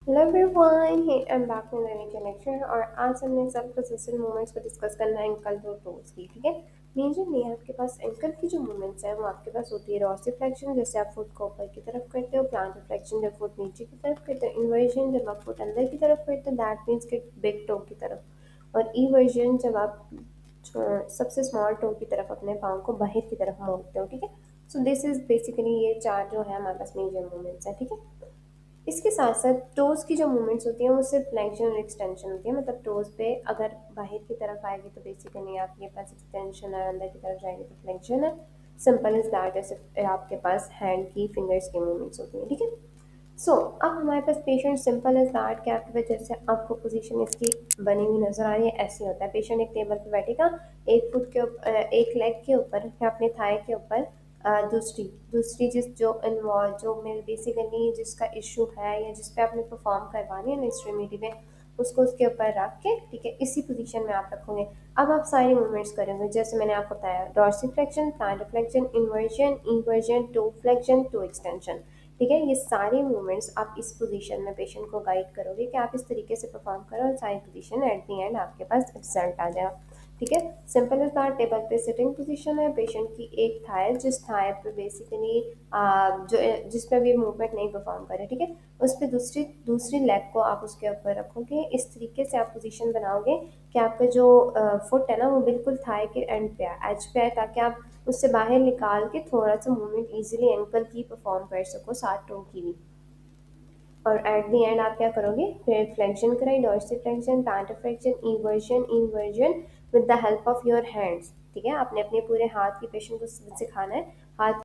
Hello everyone, hey I am back में नई connection और आज हमने सेल्फ पोजेसिव मूवमेंट्स को डिस्कस करना है एंकल टू टोज की। ठीक है, मेजरली आपके पास एंकल की जो मूवमेंट्स है वो आपके पास होती है डॉर्सिफ्लेक्शन, जैसे आप फुट को ऊपर की तरफ करते हो, प्लांटर फ्लेक्शन जब फुट नीचे की तरफ करते हो, इन्वर्जन जब आप फुट अंदर की तरफ करते हो, दैट मीन्स कि बिग टो की तरफ, और इवर्जन जब आप सबसे स्मॉल टो की तरफ अपने पाँव को बाहर की तरफ मोड़ते हो। ठीक है, सो दिस इज बेसिकली ये चार जो है हमारे पास मेजर मूवमेंट्स है। ठीक है, इसके साथ साथ टोज़ की जो मूवमेंट्स होती हैं वो सिर्फ फ्लेक्शन और एक्सटेंशन होती है। मतलब टोज़ पे अगर बाहर की तरफ आएगी तो बेसिकली आपके पास एक्सटेंशन है, अंदर की तरफ जाएगी तो फ्लेक्शन है। Simple is that. जैसे आपके पास हैंड की फिंगर्स की मूवमेंट्स होती हैं। ठीक है, सो अब हमारे पास पेशेंट सिंपल इज दैट कि आपके पास जैसे आपको पोजीशन इसकी बनी हुई नजर आ रही है, ऐसे होता है। पेशेंट एक टेबल पे बैठेगा, एक फुट के ऊपर, एक लेग के ऊपर या अपने थाई के ऊपर, दूसरी दूसरी जिस जो इन्वॉल्व जो मेरे बेसिकली जिसका इशू है या जिस पे आपने परफॉर्म करवानी है ना एक्सट्रीमिटी में, उसको उसके ऊपर रख के, ठीक है, इसी पोजीशन में आप रखोगे। अब आप सारी मूवमेंट्स करेंगे जैसे मैंने आपको बताया, dorsiflexion, plantar flexion, inversion, inversion, toe flexion, toe extension. ठीक है, ये सारी मूवमेंट्स आप इस पोजीशन में पेशेंट को गाइड करोगे कि आप इस तरीके से परफॉर्म करो और सारी पोजीशन एट दी एंड आपके पास रिजल्ट आ जाएगा। ठीक है, सिंपल इज दैट। टेबल पे सिटिंग पोजीशन है, पेशेंट की एक थाई, जिस थाई पे बेसिकली जो जिस पे भी मूवमेंट नहीं परफॉर्म करे, ठीक है, उस पे दूसरी दूसरी लेग को आप उसके ऊपर रखोगे। इस तरीके से आप पोजीशन बनाओगे कि आपका जो फुट है ना वो बिल्कुल थाई के एंड पे आए, एज पे आए, ताकि आप उससे बाहर निकाल के थोड़ा सा मूवमेंट इजीली एंकल की परफॉर्म कर सको, साथ टो की भी। और एट द एंड आप क्या करोगे, फिर फ्लेक्शन कराई, dorsiflexion, plantar flexion, eversion, inversion with the help of your hands. ठीक है, आपने अपने पूरे हाथ की पेशेंट को सिखाना है। हाथ